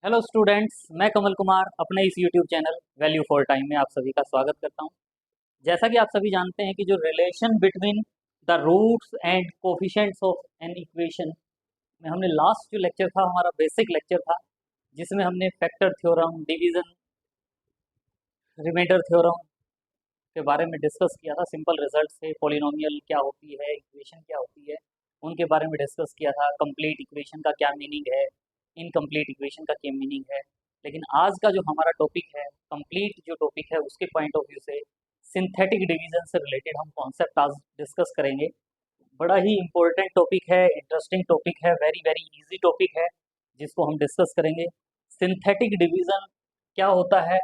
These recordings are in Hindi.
हेलो स्टूडेंट्स, मैं कमल कुमार अपने इस YouTube channel value for time में आप सभी का स्वागत करता हूं। जैसा कि आप सभी जानते हैं कि जो relation between the roots and coefficients of an equation में हमने लास्ट जो लेक्चर था हमारा बेसिक लेक्चर था, जिसमें हमने factor theorem, division, remainder theorem के बारे में डिस्कस किया था। सिंपल रिजल्ट से पॉलिनोमियल क्या होती है, इक्वेशन क्या होती है, उनके बारे में डिस्कस किया था। कंप्लीट इक्वेशन का क्या मीनिंग है, इनकम्प्लीट इक्वेशन का क्या मीनिंग है। लेकिन आज का जो हमारा टॉपिक है, कंप्लीट जो टॉपिक है, उसके पॉइंट ऑफ व्यू से सिंथेटिक डिवीजन से रिलेटेड हम कॉन्सेप्ट आज डिस्कस करेंगे। बड़ा ही इंपॉर्टेंट टॉपिक है, इंटरेस्टिंग टॉपिक है, वेरी वेरी इजी टॉपिक है, जिसको हम डिस्कस करेंगे। सिंथेटिक डिवीजन क्या होता है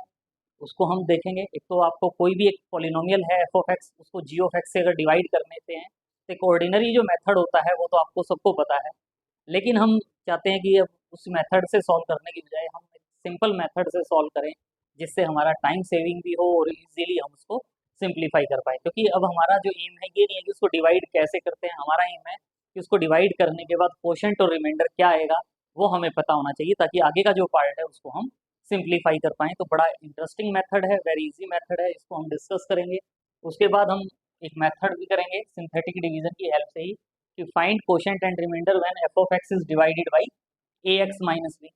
उसको हम देखेंगे। एक तो आपको कोई भी एक पॉलिनोमियल है एफ ऑफ एक्स, उसको जी ऑफ एक्स से अगर डिवाइड कर लेते हैं तो एक ऑर्डिनरी जो मेथड होता है वो तो आपको सबको पता है। लेकिन हम चाहते हैं कि अब उस मेथड से सॉल्व करने की बजाय हम एक सिंपल मेथड से सॉल्व करें, जिससे हमारा टाइम सेविंग भी हो और इजीली हम उसको सिंप्लीफाई कर पाए। क्योंकि अब हमारा जो एम है ये नहीं है कि उसको डिवाइड कैसे करते हैं, हमारा एम है कि उसको डिवाइड करने के बाद कोशेंट और रिमाइंडर क्या आएगा वो हमें पता होना चाहिए, ताकि आगे का जो पार्ट है उसको हम सिंप्लीफाई कर पाएँ। तो बड़ा इंटरेस्टिंग मेथड है, वेरी इजी मेथड है, इसको हम डिस्कस करेंगे। उसके बाद हम एक मेथड भी करेंगे सिंथेटिक डिवीजन की हेल्प से ही, कि find quotient and remainder when f of x is divided by a x minus b.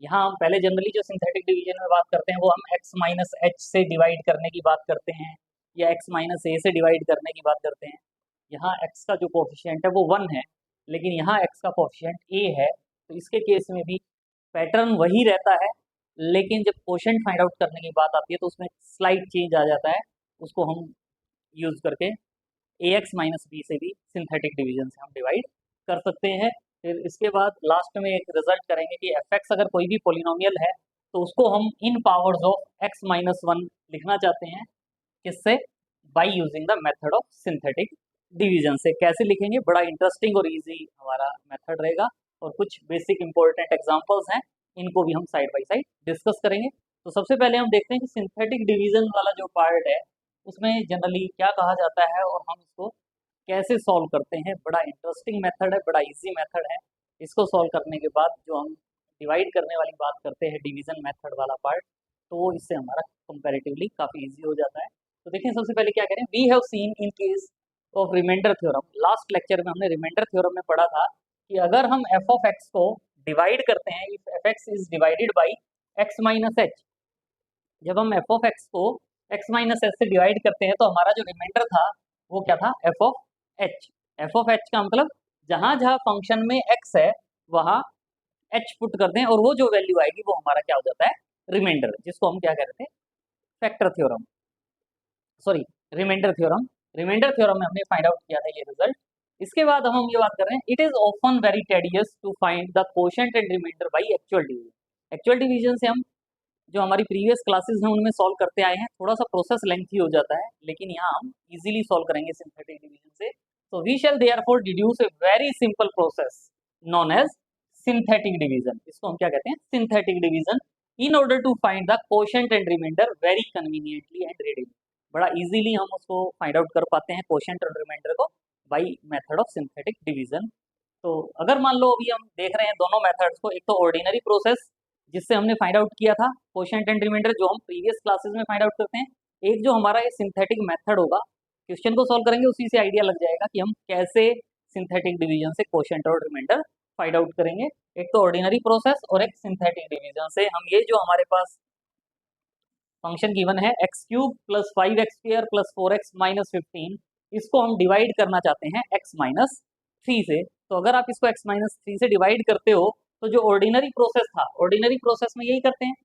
यहाँ हम पहले जनरली जो सिंथेटिक डिवीजन में बात करते हैं वो हम एक्स माइनस एच से डिवाइड करने की बात करते हैं, या एक्स माइनस ए से डिवाइड करने की बात करते हैं। यहाँ एक्स का जो कोफिशिएंट है वो 1 है, लेकिन यहाँ एक्स का कोफिशिएंट ए है। तो इसके केस में भी पैटर्न वही रहता है, लेकिन जब कोशेंट फाइंड आउट करने की बात आती है तो उसमें स्लाइट चेंज आ जाता है। उसको हम यूज करके ए एक्स माइनस बी से भी सिंथेटिक डिवीजन से हम डिवाइड कर सकते हैं। फिर इसके बाद लास्ट में एक रिजल्ट करेंगे कि एफ एक्स अगर कोई भी पोलिनोमियल है तो उसको हम इन पावर्स ऑफ एक्स माइनस 1 लिखना चाहते हैं। किससे? By using the method of synthetic division से। कैसे लिखेंगे? बड़ा इंटरेस्टिंग और इजी हमारा मेथड रहेगा, और कुछ बेसिक इंपॉर्टेंट एग्जांपल्स हैं, इनको भी हम साइड बाय साइड डिस्कस करेंगे। तो सबसे पहले हम देखते हैं कि सिंथेटिक डिवीजन वाला जो पार्ट है उसमें जनरली क्या कहा जाता है और हम इसको कैसे सॉल्व करते हैं। बड़ा इंटरेस्टिंग मेथड है, बड़ा इजी मेथड है। इसको सॉल्व करने के बाद जो हम डिवाइड करने वाली बात करते हैं, डिवीजन मेथड वाला पार्ट, तो वो इससे हमारा कंपैरेटिवली काफ़ी इजी हो जाता है। तो देखिए सबसे पहले क्या करें, we have seen in case of remainder theorem. Last lecture में हमने रिमाइंडर थ्योरम में पढ़ा था कि अगर हम एफ ऑफ एक्स को डिवाइड करते हैं, if F x is divided by x minus H, जब हम एफ ऑफ एक्स को एक्स माइनस एच से डिवाइड करते हैं तो हमारा जो रिमाइंडर था वो क्या था? F of H. F of H का मतलब जहां जहां फंक्शन में एक्स है वहां एच पुट कर दें और वो जो वैल्यू आएगी वो हमारा क्या हो जाता है? रिमाइंडर, जिसको हम क्या कहते हैं? Factor theorem, sorry, remainder theorem. Remainder theorem में हमने फाइंड आउट किया था ये रिजल्ट। इसके बाद हम ये बात कर रहे हैं, it is often very tedious to find the quotient and remainder by actual division. Actual division से हम जो हमारी प्रीवियस क्लासेस हैं उनमें सॉल्व करते आए हैं, थोड़ा सा प्रोसेस लेंथी हो जाता है, लेकिन यहाँ हम इजीली सॉल्व करेंगे सिंथेटिक डिवीजन से। So we shall therefore deduce a very simple process known as synthetic division. इसको हम क्या कहते हैं? Synthetic division, in order to find the quotient and remainder very conveniently and readily. बड़ा इजीली हम उसको फाइंड आउट कर पाते हैं कोशेंट और रिमाइंडर को by method of synthetic division. तो अगर मान लो अभी हम देख रहे हैं दोनों मेथड्स को, एक तो ऑर्डिनरी प्रोसेस जिससे हमने फाइंड आउट किया था कोशेंट एंड रिमाइंडर, जो हम प्रीवियस क्लासेस में फाइंड आउट करते हैं। एक जो हमारा ये सिंथेटिक मेथड होगा, क्वेश्चन को सॉल्व करेंगे उसी से आइडिया लग जाएगा कि हम कैसे सिंथेटिक डिवीजन से कोशेंट और रिमाइंडर फाइंड आउट करेंगे। एक तो ऑर्डिनरी प्रोसेस और एक सिंथेटिक डिवीजन से हम ये जो हमारे पास फंक्शन गिवन है x cube plus 5x² plus 4x minus 15, इसको हम डिवाइड करना चाहते हैं x माइनस 3 से। तो अगर आप इसको x माइनस 3 से डिवाइड करते हो तो जो ऑर्डिनरी प्रोसेस था, ऑर्डिनरी प्रोसेस में यही करते हैं,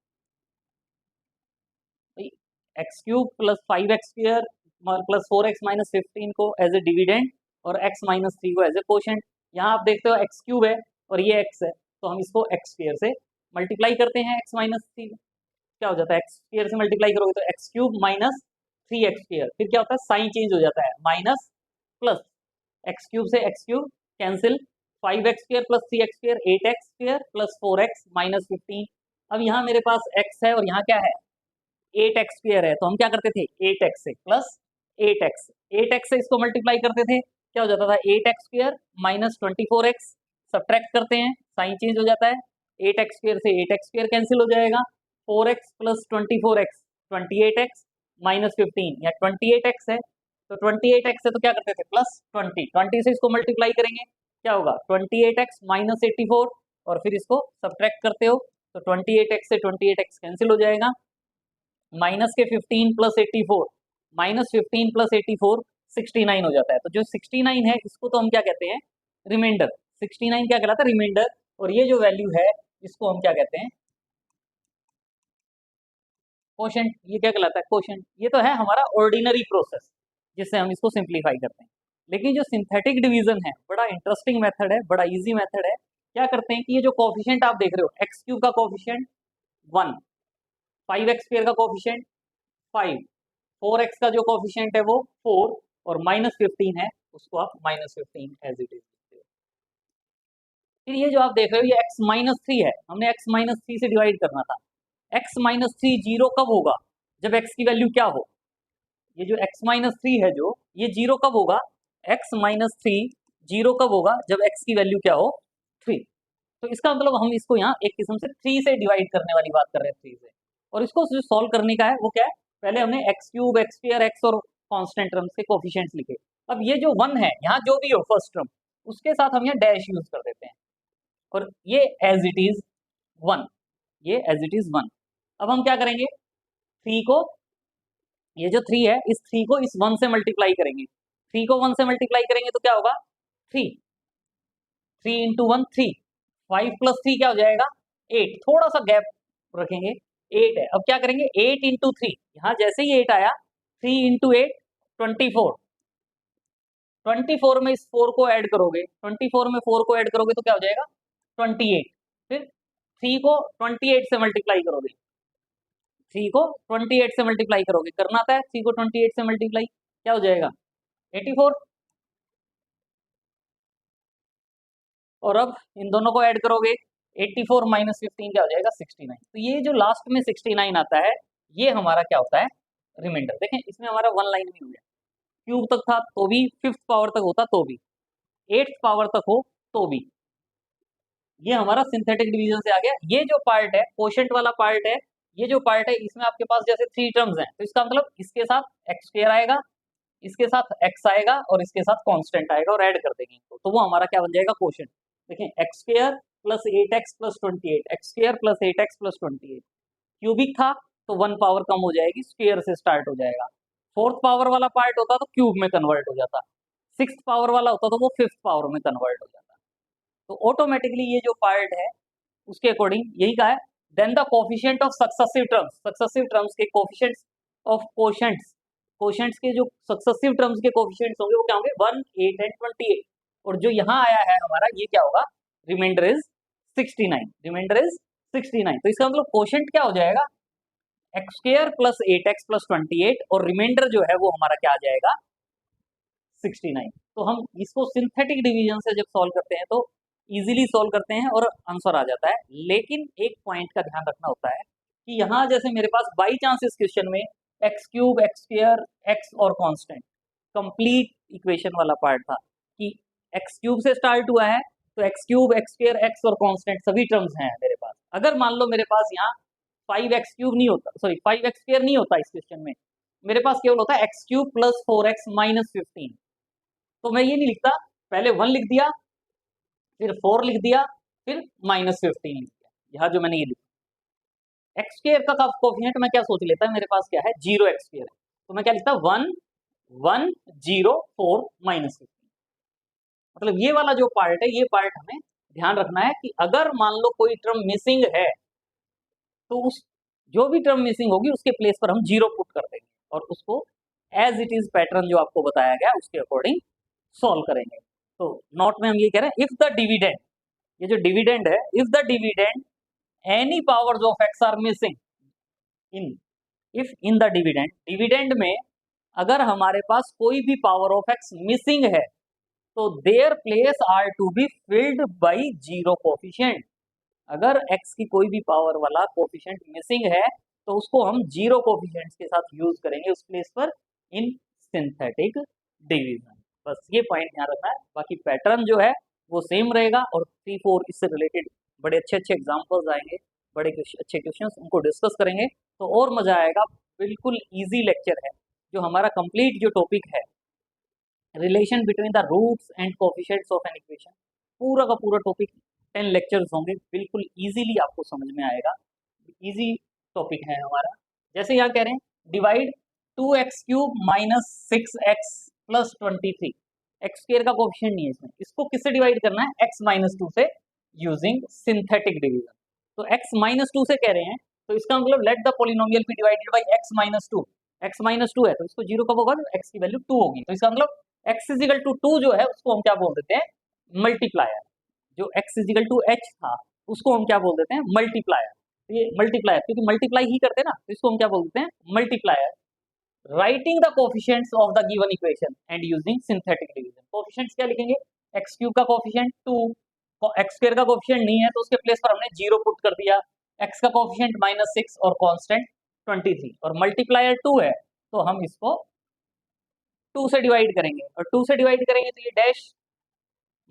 x cube plus 5x² plus 4x minus 15 को एज ए डिविडेंड और x माइनस 3 को एज ए कोशेंट। यहाँ आप देखते हो एक्स क्यूब है और ये x है, तो हम इसको x² से मल्टीप्लाई करते हैं। x माइनस 3 क्या हो जाता है? x² से मल्टीप्लाई करोगे तो एक्स क्यूब माइनस 3x², फिर क्या होता है? साइन चेंज हो जाता है, माइनस प्लस, एक्स क्यूब से x cube cancel, 5x² plus 3x² 8x² plus 4x minus 15। अब यहाँ मेरे पास x है और यहाँ क्या है? 8x² है, तो हम क्या करते थे? 8x से प्लस 8x, 8x से इसको मल्टीप्लाई करते थे, क्या हो जाता था? 8x² माइनस 24x, सब्ट्रैक्ट करते हैं, साइन चेंज हो जाता है, 8 एक्स स्क्वेयर से 8 एक्स स्क्वेयर कैंसिल हो जाएगा, 4x plus 24x 28x minus 15 या 28x है, तो 28x है तो क्या करते थे प्लस 20 से इसको मल्टीप्लाई करेंगे, क्या होगा 28x माइनस 84 और फिर इसको सब्ट्रैक्ट करते हो तो 28x से 28x कैंसिल हो जाएगा, माइनस के 15 प्लस 84 माइनस 15 प्लस 84 69 हो जाता है। तो जो 69 है इसको तो हम क्या कहते हैं रिमाइंडर, 69 क्या कहलाता है रिमाइंडर, और ये जो वैल्यू है इसको हम क्या कहते हैं कोशेंट, ये क्या कहलाता है कोशेंट। ये तो है हमारा ऑर्डिनरी प्रोसेस जिससे हम इसको सिंप्लीफाई करते हैं, लेकिन जो सिंथेटिक डिवीजन है बड़ा इंटरेस्टिंग मेथड है, बड़ा इजी मेथड है। क्या करते हैं कि ये जो कोफिशिएंट आप देख रहे हो एक्स क्यूब का कोफिशिएंट 1, 5x स्क्वायर का कोफिशिएंट 5, 4x का जो कोफिशिएंट है वो 4 और माइनस 15 है उसको आप माइनस 15 एज इट इज। फिर ये जो आप देख रहे हो ये x माइनस 3 है, हमने x माइनस 3 से डिवाइड करना था। x माइनस 3 जीरो कब होगा जब x की वैल्यू क्या हो, ये जो x माइनस 3 है जो ये जीरो कब होगा, x माइनस 3 जीरो कब होगा जब x की वैल्यू क्या हो 3। तो इसका मतलब हम इसको यहाँ एक किस्म से 3 से डिवाइड करने वाली बात कर रहे हैं 3 से, और इसको जो सॉल्व करने का है वो क्या है, पहले हमने x cube x square x और कांस्टेंट टर्म्स के कोफिशिएंट्स लिखे। अब ये जो 1 है यहाँ जो भी हो फर्स्ट टर्म उसके साथ हम यहाँ डैश यूज कर देते हैं और ये एज इट इज 1, ये एज इट इज 1। अब हम क्या करेंगे 3 को, ये जो 3 है इस 3 को इस 1 से मल्टीप्लाई करेंगे, 3 को 1 से मल्टीप्लाई करेंगे तो क्या होगा 3, 3 इंटू 1 3, 5 प्लस 3 क्या हो जाएगा 8, थोड़ा सा गैप रखेंगे 8 है। अब क्या करेंगे 8 इंटू 3, यहाँ जैसे ही 8 आया 3 इंटू 8 24, 24 में इस 4 को ऐड करोगे, 24 में 4 को ऐड करोगे तो क्या हो जाएगा 28, फिर 3 को 28 से मल्टीप्लाई करोगे, 3 को 28 से मल्टीप्लाई करोगे, करना था 3 को 28 से मल्टीप्लाई क्या हो जाएगा 84, और अब इन दोनों को ऐड करोगे 84 माइनस 15 क्या हो जाएगा 69। तो ये जो लास्ट में 69 आता है ये हमारा क्या होता है रिमाइंडर। देखें इसमें हमारा 1 लाइन में हो गया, क्यूब तक था तो भी, 5th पावर तक होता तो भी, 8th पावर तक हो तो भी, ये हमारा सिंथेटिक डिवीजन से आ गया। ये जो पार्ट है कोशेंट वाला पार्ट है, ये जो पार्ट है इसमें आपके पास जैसे 3 टर्म्स हैं तो इसका मतलब इसके साथ एक्स स्क्वायर आएगा, इसके साथ x आएगा और इसके साथ कांस्टेंट आएगा और ऐड कर देंगे इनको, तो वो हमारा क्या बन जाएगा कोशेंट। देखें x square plus 8x plus 28, x square plus 8x plus 28, cubic था तो 1 पावर कम हो जाएगी, स्क्वायर से स्टार्ट हो जाएगा, 4th पावर वाला पार्ट होता तो क्यूब में कन्वर्ट हो जाता, 6th पावर वाला होता तो वो 5th पावर में कन्वर्ट हो जाता। तो ऑटोमेटिकली ये जो पार्ट है उसके अकॉर्डिंग यही कहा है। Then the coefficient of successive terms के कोफिशिएंट्स ऑफ कोशेंट्स के जो सक्सेसिव टर्म्स के कोफिशिएंट्स होंगे वो क्या होंगे 1, 8 एंड 28, और जो यहाँ आया है हमारा ये क्या होगा रिमाइंडर इज 69, रिमाइंडर इज 69। तो इसका मतलब कोशेंट क्या हो जाएगा x square plus 8x plus 28 और रिमाइंडर जो है वो हमारा क्या आ जाएगा 69। तो हम इसको सिंथेटिक डिवीजन से जब सॉल्व करते हैं तो इजीली सॉल्व करते हैं और आंसर आ जाता है। लेकिन एक पॉइंट का ध्यान रखना होता है कि यहाँ जैसे मेरे पास बाई चांस इस क्वेश्चन में x cube x square x और कांस्टेंट कंप्लीट इक्वेशन वाला पार्ट था कि एक्स क्यूब से स्टार्ट हुआ है तो x cube x square x और कांस्टेंट सभी टर्म्स हैं मेरे पास। अगर मान लो मेरे पास यहाँ 5x क्यूब नहीं होता, सॉरी 5x स्क्वायर नहीं होता इस क्वेश्चन में, मेरे पास केवल होता है x cube plus 4x minus 15, तो मैं ये नहीं लिखता, पहले 1 लिख दिया फिर 4 लिख दिया फिर माइनस 15 लिख दिया, यहाँ जो मैंने ये लिखा एक्स स्क्वायर का कोफिशिएंट मैं क्या सोच लेता है मेरे पास क्या है 0x स्क्वायर है, तो मैं क्या लिखता 1 1 0 4 माइनस 15। मतलब ये वाला जो पार्ट है ये पार्ट हमें ध्यान रखना है कि अगर मान लो कोई टर्म मिसिंग है तो उस जो भी टर्म मिसिंग होगी उसके प्लेस पर हम 0 पुट कर देंगे और उसको एज इट इज पैटर्न जो आपको बताया गया उसके अकॉर्डिंग सॉल्व करेंगे। तो नोट में हम ये कह रहे हैं इफ द डिविडेंड, ये जो डिविडेंड है if the dividend any powers of x are missing in, if in the dividend में अगर हमारे पास कोई भी पावर ऑफ एक्स मिसिंग है तो their place are to be filled by 0 coefficient. अगर x की कोई भी पावर वाला कोफिशिएंट मिसिंग है तो उसको हम 0 कोफिशिएंट्स के साथ यूज करेंगे उस प्लेस पर इन सिंथेटिक डिवीजन। बस ये पॉइंट ध्यान रखना है, बाकी पैटर्न जो है वो सेम रहेगा और 3 4 इससे रिलेटेड बड़े अच्छे अच्छे एग्जाम्पल्स आएंगे, बड़े अच्छे क्वेश्चंस, उनको डिस्कस करेंगे तो और मज़ा आएगा। बिल्कुल इजी लेक्चर है। जो हमारा कंप्लीट जो टॉपिक है relation between the roots and coefficients of an equation, पूरा का पूरा टॉपिक 10 लेक्चर्स होंगे, बिल्कुल इजीली आपको समझ में आएगा। इजी टॉपिक है हमारा। जैसे यहाँ कह रहे हैं divide 2x³ minus 6x plus 23, x square का कोफिशिएंट नहीं है इसमें, इसको किससे डिवाइड करना है, x माइनस 2 से, यूजिंग सिंथेटिक डिवीजन। तो x माइनस 2 से कह रहे हैं, तो इसका मतलब let the polynomial be divided by x minus 2। x minus 2 है तो इसको 0 कब होगा, जब x की वैल्यू 2 होगी। तो इसका मतलब x इजिकल टू 2 जो है उसको हम क्या बोल देते हैं, मल्टीप्लायर। जो x इजिकल टू h था उसको हम क्या बोल देते हैं, मल्टीप्लायर। ये मल्टीप्लायर, क्योंकि मल्टीप्लाई ही करते हैं ना, तो इसको हम क्या बोल देते हैं, multiplier. Writing the coefficients of the given equation and using synthetic division. Coefficients क्या लिखेंगे, x³ का कोफिशिएंट 2, एक्स स्क्वायर का कोफिशिएंट नहीं है तो उसके प्लेस पर हमने 0 पुट कर दिया, x का कोफिशिएंट माइनस 6 और कांस्टेंट 23, और मल्टीप्लायर 2 है तो हम इसको 2 से डिवाइड करेंगे, और 2 से डिवाइड करेंगे तो ये डैश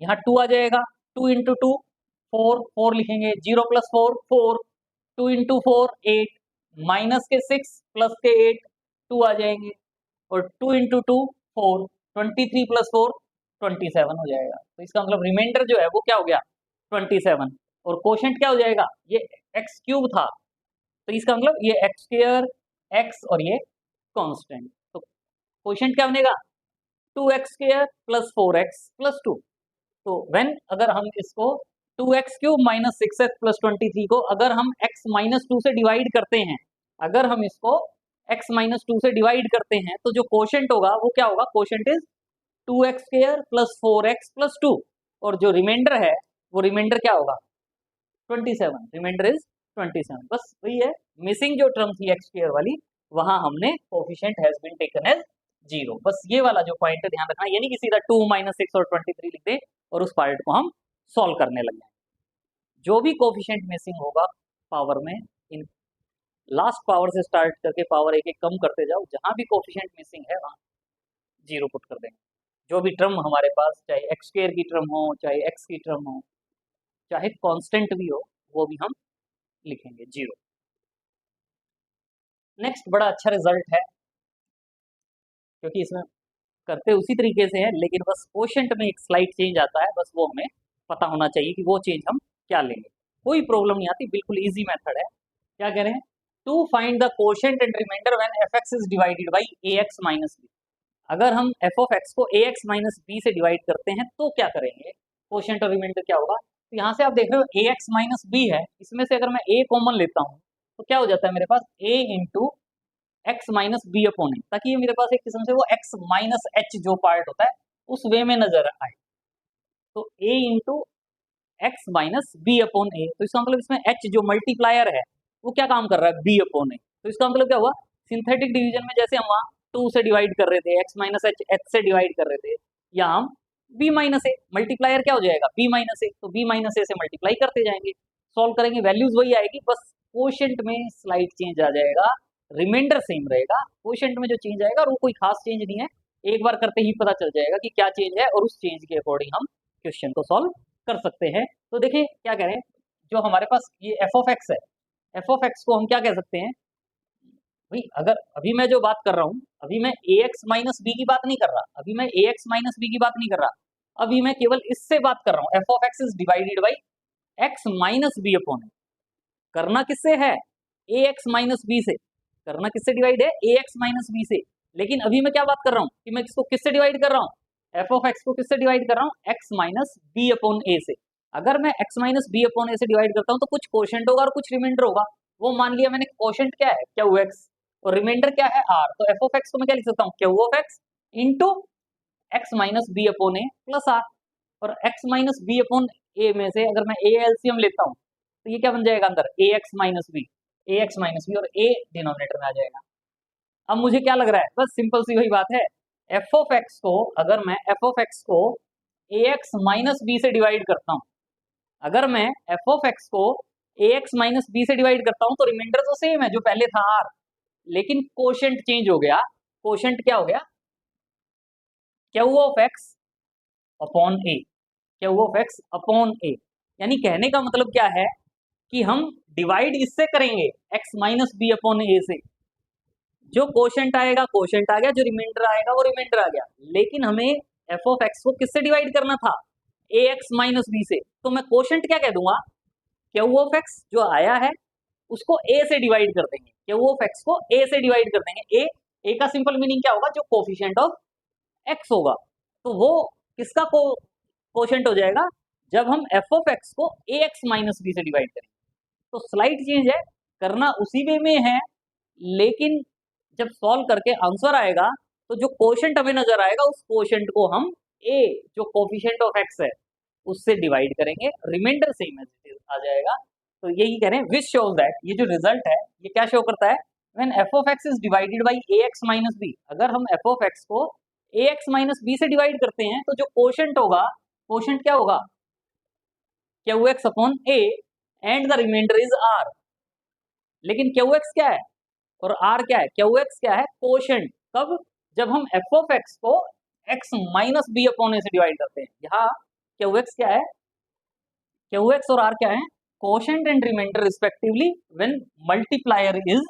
यहाँ 2 आ जाएगा, 2 इंटू 2 4, 4 लिखेंगे, 0 प्लस 4 4, 2 इंटू 4 8, माइनस के 6 प्लस के 8 2 आ जाएंगे, और 2 इंटू 2 4, 23 प्लस 4 27 हो जाएगा। तो इसका मतलब रिमाइंडर जो है वो क्या हो गया, 27, और कोशेंट क्या हो जाएगा, ये x³ था तो इसका मतलब ये x² x और ये कांस्टेंट, तो कोशेंट क्या बनेगा, 2x² प्लस 4x प्लस 2। तो व्हेन अगर हम इसको 2x³ माइनस 6x प्लस 23 को अगर हम x माइनस 2 से डिवाइड करते हैं, अगर हम इसको x माइनस 2 से डिवाइड करते हैं तो जो कोशेंट होगा वो क्या होगा, quotient is 2x² plus 4x plus 2, और जो रिमाइंडर है वो रिमाइंडर क्या होगा, 27, रिमाइंडर इज 27। बस वही है, मिसिंग जो टर्म थी x² वाली, वहां हमने coefficient has been taken as 0। बस ये वाला जो पॉइंट है ध्यान रखना, यानी कि सीधा 2 माइनस 6 और 23 लिख दे और उस पार्ट को हम सॉल्व करने लग जाए। जो भी कोफिशिएंट मिसिंग होगा पावर में, इन लास्ट पावर से स्टार्ट करके पावर एक एक कम करते जाओ, जहां भी कोफिशिएंट मिसिंग है वहां 0 पुट कर देंगे। जो भी टर्म हमारे पास, चाहे x² की टर्म हो, चाहे x की टर्म हो, चाहे कांस्टेंट भी हो, वो भी हम लिखेंगे 0। नेक्स्ट बड़ा अच्छा रिजल्ट है, क्योंकि इसमें करते उसी तरीके से है, लेकिन बस कोशेंट में एक स्लाइड चेंज आता है, बस वो हमें पता होना चाहिए कि वो चेंज हम क्या लेंगे। कोई प्रॉब्लम नहीं आती, बिल्कुल इजी मेथड है। क्या कह रहे हैं, to find the quotient and remainder when fx is divided by ax minus b। अगर हम f ऑफ x को ax माइनस b से डिवाइड करते हैं तो क्या करेंगे, कोशेंट और रिमाइंडर क्या होगा। तो यहाँ से आप देख रहे हो ax माइनस b है, इसमें से अगर मैं a कॉमन लेता हूँ तो क्या हो जाता है मेरे पास, a into x minus B upon A, ताकि ये मेरे पास एक किस्म से वो एक्स माइनस एच जो पार्ट होता है उस वे में नजर आए। तो A into x minus B upon A, तो इसका मतलब इसमें एच जो मल्टीप्लायर है वो क्या काम कर रहा है, बी अपॉन ए। तो इसका मतलब क्या हुआ, सिंथेटिक डिवीजन में जैसे हम वहाँ 2 से डिवाइड कर रहे थे, एक्स माइनस एच एच से डिवाइड कर रहे थे, या हम बी माइनस ए, मल्टीप्लायर क्या हो जाएगा, बी माइनस ए, तो बी माइनस ए से मल्टीप्लाई करते जाएंगे, सॉल्व करेंगे, वैल्यूज वही आएगी, बस कोशेंट में स्लाइड चेंज आ जाएगा, रिमाइंडर सेम रहेगा, कोशेंट में जो चेंज आएगा वो कोई खास चेंज नहीं है, एक बार करते ही पता चल जाएगा कि क्या चेंज है, और उस चेंज के अकॉर्डिंग हम क्वेश्चन को सॉल्व कर सकते हैं। तो देखिए क्या कह रहे हैं, जो हमारे पास ये एफ ऑफ एक्स है, एफ ऑफ एक्स को हम क्या कह सकते हैं भाई, अगर अभी मैं जो बात कर रहा हूँ, अभी मैं ए एक्स माइनस बी की बात नहीं कर रहा, अभी मैं ए एक्स माइनस बी की बात नहीं कर रहा, अभी मैं केवल इससे बात कर रहा हूँ, f of x is divided by x minus B upon, करना किससे है, ए एक्स माइनस बी से, करना किससे डिवाइड है, ए एक्स माइनस बी से। लेकिन अभी मैं क्या बात कर रहा हूँ कि मैं किसको किससे डिवाइड कर रहा हूँ, एफ ऑफ एक्स को किससे डिवाइड कर रहा हूँ, x minus B upon a से। अगर मैं x minus B upon a से डिवाइड करता हूँ तो कुछ कोशेंट होगा और कुछ रिमाइंडर होगा, वो मान लिया मैंने, कोशेंट क्या है, क्यू एक्स, और रिमाइंडर क्या है, आर। तो एफ ऑफ एक्स को मैं क्या लिख सकता हूँ, q of x into x minus B upon a plus r, और x minus B upon a में से अगर मैं ए एलसीएम लेता हूँ तो ये क्या बन जाएगा अंदर, ए एक्स माइनस बी, ए एक्स माइनस बी, और ए डिनोमिनेटर में आ जाएगा। अब मुझे क्या लग रहा है, बस सिंपल सी वही बात है, एफ ऑफ एक्स को अगर मैं एफ ऑफ एक्स को ए एक्स माइनस बी से डिवाइड करता हूँ, अगर मैं एफ ऑफ एक्स को ए एक्स माइनस बी से डिवाइड करता हूँ तो रिमाइंडर तो सेम है जो पहले था आर, लेकिन कोशेंट चेंज हो गया। कोशेंट क्या हो गया, Q of x upon A, Q of x upon A, यानी कहने का मतलब क्या है कि हम डिवाइड इससे करेंगे x minus B upon a से, जो कोशेंट आएगा कोशेंट आ गया, जो रिमाइंडर आएगा वो रिमाइंडर आ गया, लेकिन हमें एफ ऑफ एक्स को किससे डिवाइड करना था, ए एक्स माइनस बी से, तो मैं कोशेंट क्या कह दूंगा, क्यू ऑफ एक्स जो आया है उसको ए से डिवाइड कर देंगे, क्यू ऑफ एक्स को ए से डिवाइड कर देंगे, ए का सिंपल मीनिंग क्या होगा, जो कोफिशिएंट ऑफ एक्स होगा, तो वो किसका कोशेंट हो जाएगा, जब हम एफ ऑफ एक्स को ए एक्स माइनस बी से डिवाइड करेंगे। तो स्लाइड चेंज है, करना उसी वे में है, लेकिन जब सॉल्व करके आंसर आएगा तो जो कोशेंट हमें नजर आएगा उस कोशेंट को हम ए जो कोफिशिएंट ऑफ एक्स है उससे डिवाइड करेंगे, रिमाइंडर सेम आ जाएगा। तो यही कह रहे हैं विच शोज दैट, ये जो रिजल्ट है ये क्या शो करता है, when f of x is divided by a x minus b, अगर हम एफ ऑफ एक्स को ए एक्स माइनस बी से डिवाइड करते हैं तो जो कोशेंट होगा, कोशेंट क्या होगा, q x upon a and the remainder is r. लेकिन क्यू एक्स क्या है और आर क्या है, क्यू एक्स क्या है, कोशेंट, कब, जब हम एफ ऑफ एक्स को x minus B upon a से डिवाइड करते हैं। यहाँ क्यू एक्स क्या है, क्यू एक्स और आर क्या है, quotient and remainder respectively when multiplier is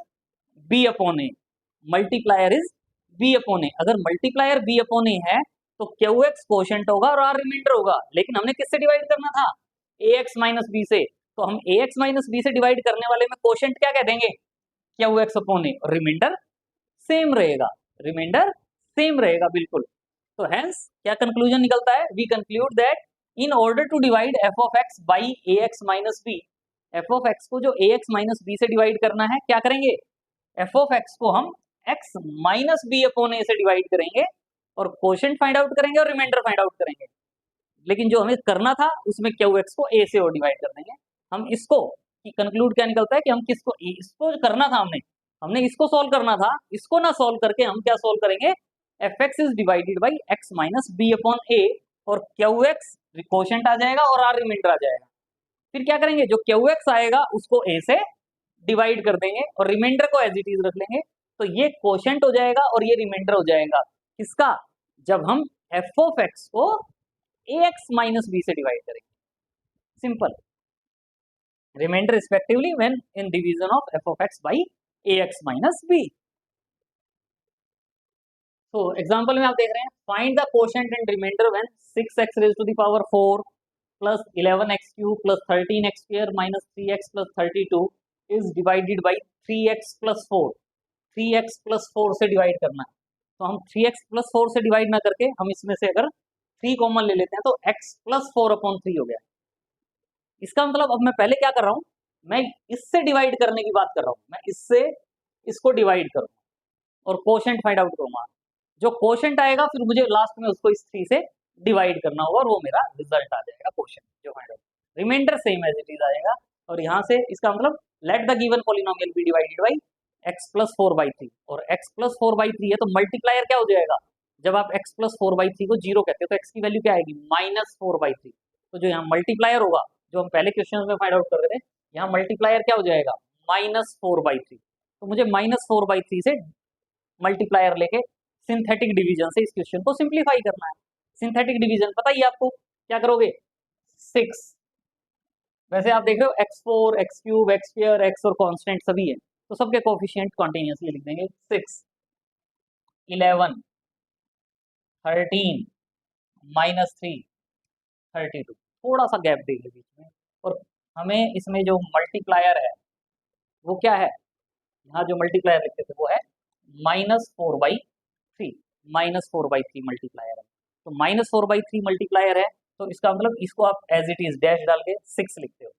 B upon A, multiplier is B upon A, अगर मल्टीप्लायर बी अपॉन ए है तो क्यू एक्स कोशेंट होगा और आर रिमाइंडर होगा, लेकिन हमने किससे डिवाइड करना था, ए एक्स माइनस बी से, तो हम ए एक्स माइनस बी से डिवाइड करने वाले में कोशेंट क्या कह देंगे, क्यू एक्स अपॉन ए, और रिमाइंडर सेम रहेगा, रिमाइंडर सेम रहेगा बिल्कुल। तो हेंस क्या कंक्लूजन निकलता है, we conclude that in order to divide f of x by a x minus b, f of x को जो ए एक्स माइनस बी से डिवाइड करना है, क्या करेंगे, एफ ऑफ एक्स को हम x minus B upon a से डिवाइड करेंगे और कोशेंट फाइंड आउट करेंगे और रिमाइंडर फाइंड आउट करेंगे, लेकिन जो हमें करना था उसमें क्यू एक्स को ए से और डिवाइड कर देंगे। हम इसको कि कंक्लूड क्या निकलता है कि हम किसको, इसको करना था हमने इसको सॉल्व करना था, इसको ना सॉल्व करके हम क्या सॉल्व करेंगे, F x is divided by x minus B upon ए और क्यू एक्स कोशेंट आ जाएगा और आर रिमाइंडर आ जाएगा। फिर क्या करेंगे, जो क्यू एक्स आएगा उसको ए से डिवाइड कर देंगे और रिमाइंडर को एज इट इज रख लेंगे, तो ये कोशेंट हो जाएगा और ये रिमाइंडर हो जाएगा किसका, जब हम एफ ऑफ एक्स को ए एक्स माइनस बी से डिवाइड करेंगे, simple, remainder respectively when in division of f of x by a x minus b. तो एग्जांपल में आप देख रहे हैं, find the quotient and remainder when 6x raise to the power 4 plus 11x cube plus 13x square minus 3x plus 32 is divided by 3x plus 4, 3x plus 4 से डिवाइड करना है, तो हम 3x प्लस 4 से डिवाइड ना करके हम इसमें से अगर 3 कॉमन ले लेते हैं तो x प्लस 4 अपॉन 3 हो गया। इसका मतलब अब मैं पहले क्या कर रहा हूँ, मैं इससे डिवाइड करने की बात कर रहा हूँ, मैं इससे इसको डिवाइड करूँगा और कोशेंट फाइंड आउट करूँगा, जो कोशेंट आएगा फिर मुझे लास्ट में उसको इस 3 से डिवाइड करना होगा और वो मेरा रिजल्ट आ जाएगा कोशेंट जो find out, remainder same as it is आएगा। और यहाँ से इसका मतलब let the given polynomial be divided by x plus 4/3, और x प्लस 4/3 है तो मल्टीप्लायर क्या हो जाएगा, जब आप x प्लस 4/3 को 0 कहते हो तो x की वैल्यू क्या आएगी, -4/3, तो जो यहाँ मल्टीप्लायर होगा जो हम पहले क्वेश्चन में फाइंड आउट कर रहे थे, यहाँ मल्टीप्लायर क्या हो जाएगा, -4/3, तो मुझे -4/3 से मल्टीप्लायर लेके सिंथेटिक डिवीजन से इस क्वेश्चन को सिंप्लीफाई करना है। सिंथेटिक डिवीजन पता ही आपको, क्या करोगे, 6, वैसे आप देख रहे हो x4 x cube x square x और कांस्टेंट सभी है, तो सबके कोफिशिएंट कॉन्टिन्यूसली लिख देंगे, 6 11 13 -3 32, थोड़ा सा गैप देंगे बीच में, और हमें इसमें जो मल्टीप्लायर है वो क्या है, यहाँ जो मल्टीप्लायर लिखते थे वो है -4/3, -4/3 मल्टीप्लायर है, तो -4/3 मल्टीप्लायर है, तो इसका मतलब इसको आप एज इट इज डैश डाल के 6 लिखते हो,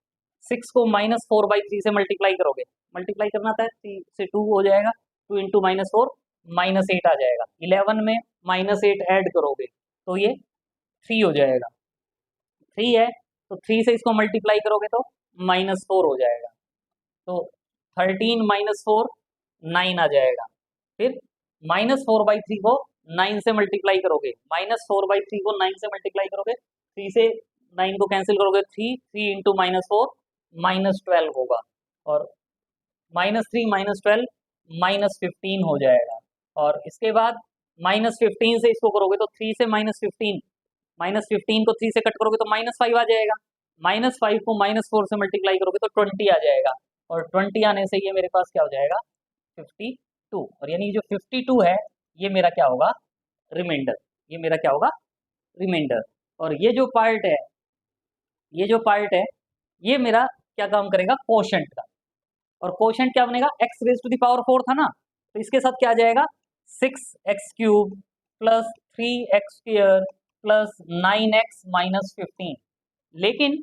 6 को -4/3 से मल्टीप्लाई करोगे, मल्टीप्लाई करना था 3 से 2 हो जाएगा, 2 इंटू -4 -8 आ जाएगा, 11 में -8 ऐड करोगे तो ये 3 हो जाएगा, 3 है तो 3 से इसको मल्टीप्लाई करोगे तो -4 हो जाएगा, तो 13 -4 9 आ जाएगा, फिर -4/3 को 9 से मल्टीप्लाई करोगे, -4/3 को 9 से मल्टीप्लाई करोगे, 3 से 9 को कैंसिल करोगे, 3 इंटू -4 -12 होगा, और -3 -12 -15 हो जाएगा, और इसके बाद -15 से इसको करोगे तो 3 से -15 को 3 से कट करोगे तो -5 आ जाएगा, -5 को -4 से मल्टीप्लाई करोगे तो 20 आ जाएगा, और 20 आने से ये मेरे पास क्या हो जाएगा 52, और यानी जो 52 है ये मेरा क्या होगा रिमाइंडर, ये मेरा क्या होगा रिमाइंडर। और ये जो पार्ट है, ये जो पार्ट है ये मेरा क्या काम करेगा कोशेंट का, और कोशेंट क्या बनेगा x⁴ था ना, तो इसके साथ क्या आ जाएगा 6x³ plus 3x² plus 9x minus 15। लेकिन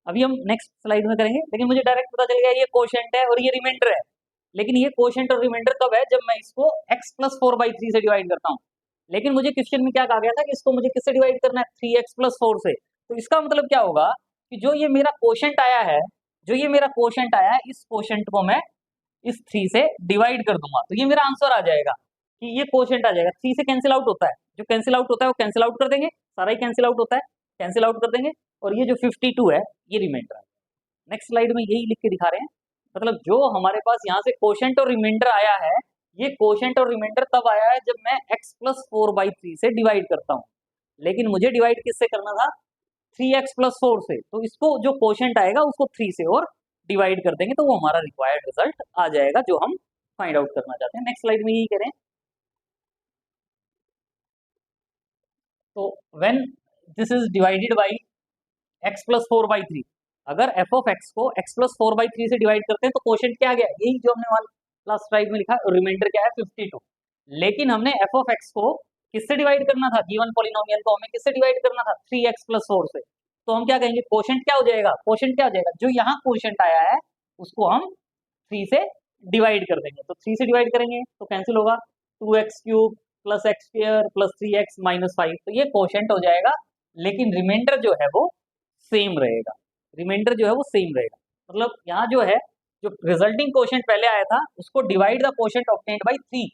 अभी हम नेक्स्ट स्लाइड में करेंगे, लेकिन मुझे डायरेक्ट पता चल गया ये कोशेंट है और ये रिमाइंडर है। लेकिन ये कोशेंट और रिमाइंडर कब है, जब मैं इसको x+4/3 से डिवाइड करता हूँ। लेकिन मुझे क्वेश्चन में क्या कहा गया था कि इसको मुझे किससे डिवाइड करना है 3x+4 से। तो इसका मतलब क्या होगा कि जो ये मेरा कोशेंट आया है, जो ये मेरा कोशेंट आया है, इस कोशेंट को मैं इस 3 से डिवाइड कर दूंगा, तो ये मेरा आंसर आ जाएगा कि ये कोशेंट आ जाएगा। 3 से कैंसिल आउट होता है, जो कैंसिल आउट होता है वो कैंसिल आउट कर देंगे, सारा ही कैंसिल आउट होता है, कैंसिल आउट कर देंगे, और ये जो 52 है ये रिमाइंडर है। नेक्स्ट स्लाइड में यही लिख के दिखा रहे हैं, मतलब जो हमारे पास यहाँ से कोशेंट और रिमाइंडर आया है, ये कोशेंट और रिमाइंडर तब आया है जब मैं x+4/3 से डिवाइड करता हूँ। लेकिन मुझे डिवाइड किससे करना था 3x+4 से, तो इसको जो कोशेंट आएगा उसको 3 से और डिवाइड कर देंगे तो वो हमारा रिक्वायर्ड रिजल्ट आ जाएगा जो हम फाइंड आउट करना चाहते हैं। नेक्स्ट स्लाइड में यही करें, तो when this is divided by x+4/3, अगर f ऑफ x को x+4/3 से डिवाइड करते हैं तो कोशेंट क्या आ गया, यही जो हमने लास्ट स्लाइड में लिखा, रिमाइंडर क्या है 52। लेकिन हमने f ऑफ x को किससे डिवाइड करना था, गिवन पॉलिनोमियल को हमें किससे डिवाइड करना था 3x+4 से। तो हम क्या कहेंगे कोशेंट क्या हो जाएगा, कोशेंट क्या हो जाएगा, जो यहाँ कोशेंट आया है उसको हम 3 से डिवाइड कर देंगे। तो 3 से डिवाइड करेंगे तो कैंसिल होगा, 2x³ plus x² plus 3x minus 5, तो ये कोशेंट हो जाएगा। लेकिन रिमाइंडर जो है वो सेम रहेगा, रिमाइंडर जो है वो सेम रहेगा। मतलब यहाँ जो है, जो रिजल्टिंग कोशेंट पहले आया था उसको divide the quotient obtained by 3।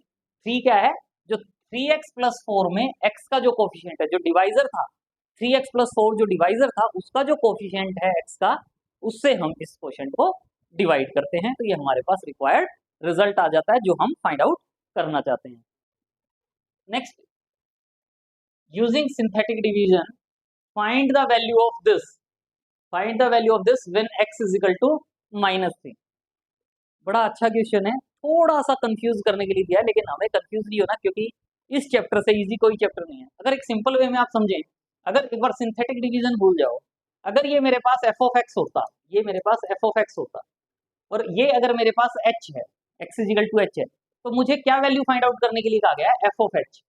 3 क्या है, जो 3x+4 में x का जो कोफिशिएंट है, जो डिवाइजर था 3x+4 जो डिवाइजर था उसका जो कोफिशिएंट है x का, उससे हम इस कोशेंट को डिवाइड करते हैं, तो ये हमारे पास रिक्वायर्ड रिजल्ट आ जाता है जो हम फाइंड आउट करना चाहते हैं। Next, using synthetic division find the value of this, find the value of this when x is equal to -3। बड़ा अच्छा क्वेश्चन है, थोड़ा सा कंफ्यूज करने के लिए दिया है, लेकिन हमें कंफ्यूज नहीं होना क्योंकि इस चैप्टर से इजी कोई चैप्टर नहीं है। अगर एक सिंपल वे में आप समझें, अगर एक बार सिंथेटिक डिवीजन भूल जाओ, अगर ये मेरे पास f ऑफ x होता, ये मेरे पास f ऑफ x होता, और ये अगर मेरे पास h है, x is equal to h है, तो मुझे क्या वैल्यू फाइंड आउट करने के लिए कहा गया है f ऑफ h।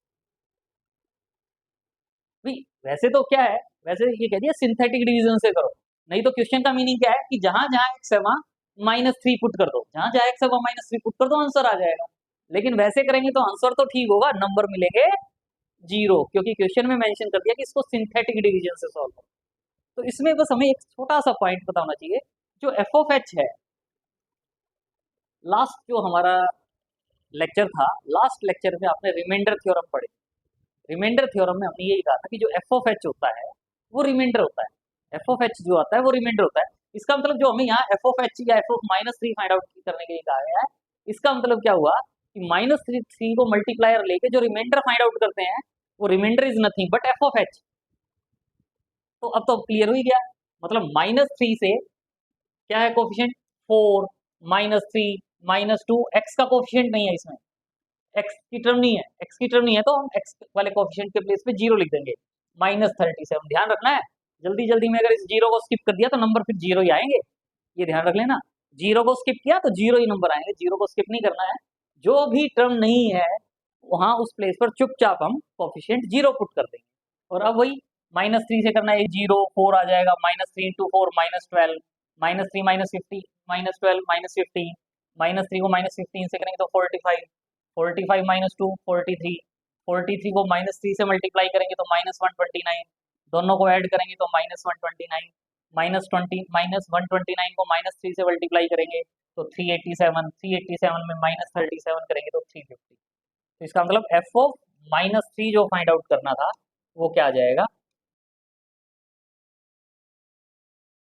वैसे तो क्या है, वैसे ये कह दिया सिंथेटिक डिवीजन से करो, नहीं तो क्वेश्चन का मीनिंग क्या है कि जहां जहां x है वहां -3 पुट कर दो, जहां जहां x है वहां -3 पुट कर दो, आंसर आ जाएगा। लेकिन वैसे करेंगे तो आंसर तो ठीक होगा, नंबर मिलेंगे 0, क्योंकि क्वेश्चन में मेंशन कर दिया कि इसको सिंथेटिक डिवीजन से सॉल्व करो। तो इसमें बस हमें एक छोटा सा पॉइंट पता होना चाहिए, जो f ऑफ h है, लास्ट जो हमारा लेक्चर था, लास्ट लेक्चर में आपने रिमाइंडर थ्योरम पढ़े। रिमाइंडर थ्योरम में हमने यही कहा था कि जो f ऑफ h होता है वो रिमाइंडर होता है, f ऑफ h जो आता है वो रिमाइंडर होता है। इसका मतलब जो हमें यहाँ f ऑफ h या f ऑफ -3 फाइंड आउट करने के लिए कहा गया है, इसका मतलब क्या हुआ कि -3 को मल्टीप्लायर लेके जो रिमाइंडर फाइंड आउट करते हैं वो remainder is nothing but f of h। तो अब तो क्लियर हो ही गया, मतलब -3 से क्या है कोफिशिएंट 4, -3, -2, x का कोफिशिएंट नहीं है इसमें, x की टर्म नहीं है, x की टर्म नहीं है, तो हम x वाले कोफिशिएंट के प्लेस पे 0 लिख देंगे, -37। ध्यान रखना है, जल्दी जल्दी में अगर इस 0 को स्किप कर दिया तो नंबर फिर 0 ही आएंगे, ये ध्यान रख लेना। 0 को स्किप किया तो 0 ही नंबर आएंगे, 0 को स्किप नहीं करना है। जो भी टर्म नहीं है वहां उस प्लेस पर चुपचाप हम कोफिशिएंट 0 पुट कर देंगे। और अब वही -3 से करना है, 0 4 आ जाएगा, -3 × 4 -12, -3 -50 -12 -15, -3 को -15 से करेंगे तो 45, 45 -2 43, 43 को -3 से मल्टीप्लाई करेंगे तो -129, दोनों को ऐड करेंगे तो -129, -129 को -3 से मल्टीप्लाई करेंगे तो 387, 387 में -37 करेंगे तो 350। तो इसका मतलब f ऑफ -3 जो फाइंड आउट करना था वो क्या आ जाएगा,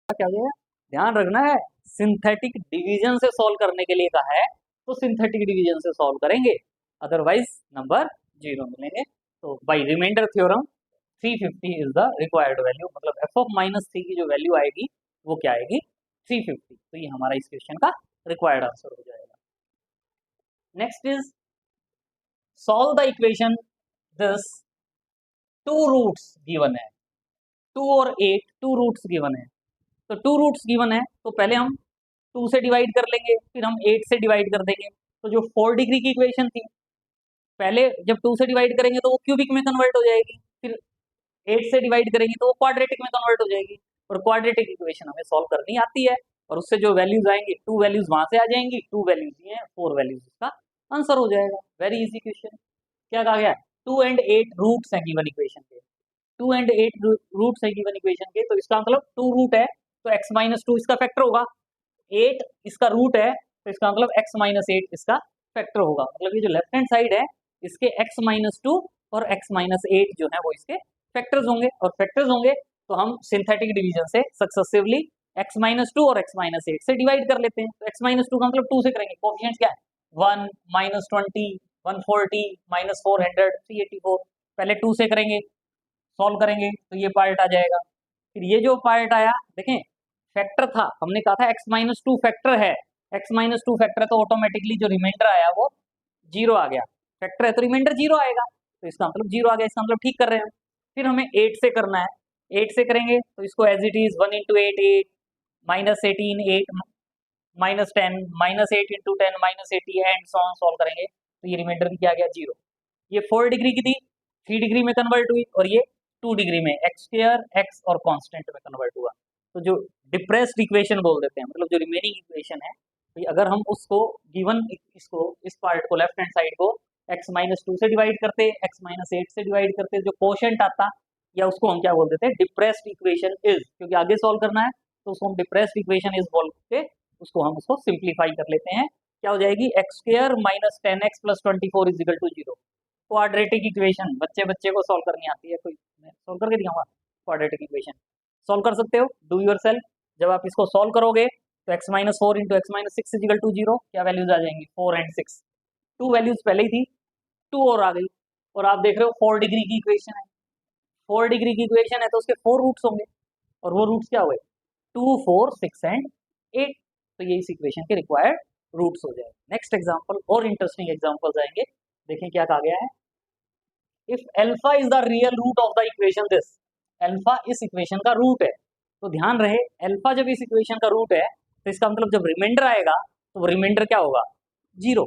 क्या हो जाएगा, ध्यान रखना है, सिंथेटिक डिवीजन से सॉल्व करने के लिए कहा है तो सिंथेटिक डिवीजन से सॉल्व करेंगे, अदरवाइज नंबर 0 मिलेंगे। तो by remainder theorem 350 is the required value, मतलब एफ ऑफ -3 की जो वैल्यू आएगी वो क्या आएगी, 350। तो ये हमारा इस क्वेश्चन का रिक्वायर्ड आंसर हो जाएगा। Next is solve the equation this two roots given है, 2 और 8 टू रूट्स गिवन है। तो टू रूट्स गिवन है तो पहले हम 2 से डिवाइड कर लेंगे, फिर हम 8 से डिवाइड कर देंगे। तो जो 4 डिग्री की इक्वेशन थी, पहले जब 2 से डिवाइड करेंगे तो वो क्यूबिक में कन्वर्ट हो जाएगी, फिर 8 से डिवाइड करेंगे तो वो क्वाड्रेटिक में कन्वर्ट हो जाएगी। और क्वाड्रेटिक इक्वेशन हमें सॉल्व करनी आती है, और उससे जो वैल्यूज आएंगी, 2 वैल्यूज वहां से आ जाएंगी, 2 वैल्यूज ये हैं, 4 वैल्यूज इसका आंसर हो जाएगा। Very easy question. क्या कहा गया, 2 एंड 8 रूट्स हैं गिवन इक्वेशन के, 2 एंड 8 रूट्स है गिवन इक्वेशन के। तो इसका मतलब 2 रूट है तो x-2 इसका फैक्टर होगा, 8 इसका रूट है तो इसका मतलब x-8 इसका फैक्टर होगा। मतलब ये जो लेफ्ट हैंड साइड है इसके x-2 और x-8 जो है वो इसके फैक्टर्स होंगे, और फैक्टर्स होंगे तो हम सिंथेटिक डिवीजन से सक्सेसिवली x-2 और x-8 से डिवाइड कर लेते हैं। तो x-2 का मतलब 2 से करेंगे, कोएफिशिएंट्स क्या है 1, -20, 140, -400, 384। पहले 2 से करेंगे, सॉल्व करेंगे तो ये पार्ट आ जाएगा। फिर ये जो पार्ट आया, देखें फैक्टर था, हमने कहा था x-2 फैक्टर है, x-2 फैक्टर है तो ऑटोमेटिकली जो रिमाइंडर आया वो 0 आ गया, फैक्टर है तो रिमाइंडर 0 आएगा, तो इसका मतलब 0 आ गया, इसका मतलब ठीक कर रहे हैं। फिर हमें 8 से करना है, 8 से करेंगे तो इसको as it is 1 × 8 8, -18 8, -10, -8 × 10 -80 and so on solve करेंगे तो ये रिमाइंडर भी क्या आ गया 0। ये 4 डिग्री की थी, 3 डिग्री में कन्वर्ट हुई, और ये 2 डिग्री में x² x और कांस्टेंट में कन्वर्ट हुआ। तो जो डिप्रेस्ड इक्वेशन बोल देते हैं, मतलब जो रिमेनिंग इक्वेशन है, तो अगर हम उसको गिवन इसको इस पार्ट को लेफ्ट हैंड साइड को x-2 से डिवाइड करते, x-8 से डिवाइड करते, जो कोशेंट आता या उसको हम क्या बोल देते हैं डिप्रेस्ड इक्वेशन इज, क्योंकि आगे सॉल्व करना है तो उसको हम डिप्रेस्ड इक्वेशन इज बोल के उसको हम उसको सिंप्लीफाई कर लेते हैं। क्या हो जाएगी x² - 10x + 24 = 0। क्वाड्रेटिक इक्वेशन बच्चे बच्चे को सॉल्व करनी आती है, कोई मैं सॉल्व करके दिखाऊंगा। क्वाड्रेटिक इक्वेशन सॉल्व कर सकते हो, डू योर सेल्फ। जब आप इसको सॉल्व करोगे तो x-4 × x-6 = 0, क्या वैल्यूज आ जाएंगी 4 एंड 6, 2 वैल्यूज पहले ही थी, 2 और आ गई। और आप देख रहे हो 4 डिग्री की इक्वेशन है, 4 डिग्री की इक्वेशन है तो उसके 4 रूट्स होंगे, और वो रूट्स क्या हुए 2, 4, 6 एंड 8। तो ये इस इक्वेशन के रिक्वायर्ड रूट्स हो जाएंगे। नेक्स्ट एग्जाम्पल, और इंटरेस्टिंग एग्जाम्पल्स आएंगे, देखें क्या कहा गया है। If alpha is the real root of the equation this, alpha इस इक्वेशन का रूट है, तो ध्यान रहे अल्फा जब इस इक्वेशन का रूट है तो इसका मतलब जब रिमाइंडर आएगा तो वो रिमाइंडर क्या होगा 0।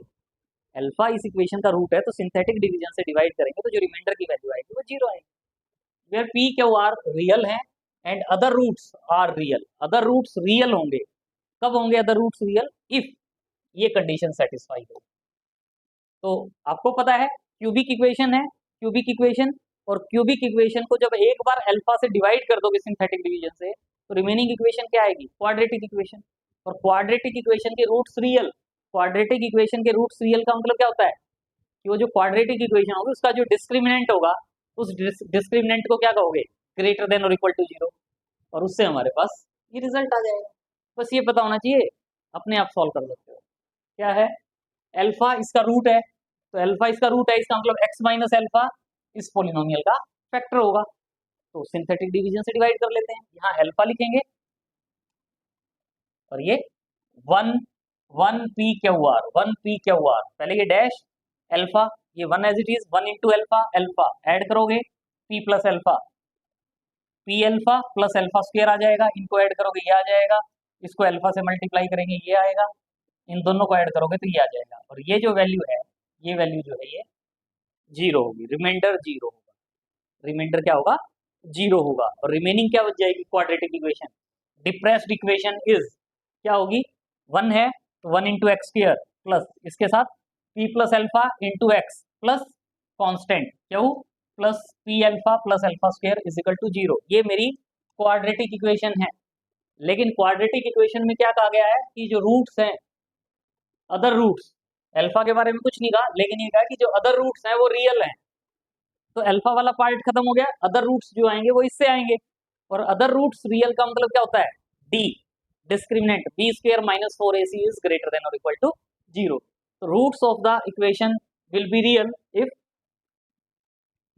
अल्फा इस इक्वेशन का रूट है तो सिंथेटिक डिवीजन से डिवाइड करेंगे तो जो रिमाइंडर की वैल्यू आएगी वो 0 आएगी। Where p Q are real है and other roots are real, other roots real होंगे, कब होंगे अदर रूट्स रियल, इफ ये कंडीशन सेटिस्फाई हो। तो आपको पता है क्यूबिक इक्वेशन है, क्यूबिक इक्वेशन, और क्यूबिक इक्वेशन को जब एक बार अल्फा से डिवाइड कर दोगे सिंथेटिक डिवीजन से तो रिमेनिंग इक्वेशन क्या आएगी क्वाड्रेटिक इक्वेशन। और क्वाड्रेटिक इक्वेशन के रूट्स रियल, क्वाड्रेटिक इक्वेशन के रूट्स रियल का मतलब क्या होता है कि वो जो क्वाड्रेटिक इक्वेशन होगी उसका जो डिस्क्रिमिनेंट होगा उस डिस्क्रिमिनेंट को क्या कहोगे ग्रेटर देन और इक्वल टू 0, और उससे हमारे पास ये रिजल्ट आ जाएगा। बस ये पता होना चाहिए, अपने आप सॉल्व कर सकते हो। क्या है अल्फा इसका रूट है, तो अल्फा इसका रूट है, इसका मतलब x - अल्फा इस पोलिनोमियल का फैक्टर होगा, तो सिंथेटिक डिवीजन से डिवाइड कर लेते हैं। यहाँ अल्फा लिखेंगे और ये 1 1 p क्यू आर, पहले ये डैश अल्फा, ये 1 as it is 1 × alpha, alpha add करोगे p + alpha, p alpha + alpha आ जाएगा, इनको ऐड करोगे ये आ जाएगा, इसको अल्फा से मल्टीप्लाई करेंगे ये आएगा, इन दोनों को ऐड करोगे तो ये आ जाएगा, और ये जो वैल्यू है ये वैल्यू जो है ये 0 होगी, रिमाइंडर 0 होगा, रिमाइंडर क्या होगा 0 होगा, और रिमेनिंग क्या बच जाएगी quadratic equation, depressed equation is क्या होगी 1 है तो 1 × x² प्लस इसके साथ p + alpha × x plus constant Q plus p alpha + अल्फा² = 0। ये मेरी क्वाड्रेटिक इक्वेशन है। लेकिन क्वाड्रेटिक इक्वेशन में क्या कहा गया है कि जो रूट्स हैं अदर रूट्स, अल्फा के बारे में कुछ नहीं कहा, लेकिन ये कहा कि जो अदर रूट्स हैं वो रियल हैं। तो अल्फा वाला पार्ट खत्म हो गया, अदर रूट्स जो आएंगे वो इससे आएंगे, और अदर रूट्स रियल का मतलब क्या होता है D, discriminant b² - 4ac is greater than और इक्वल टू 0। तो roots of the equation will be real if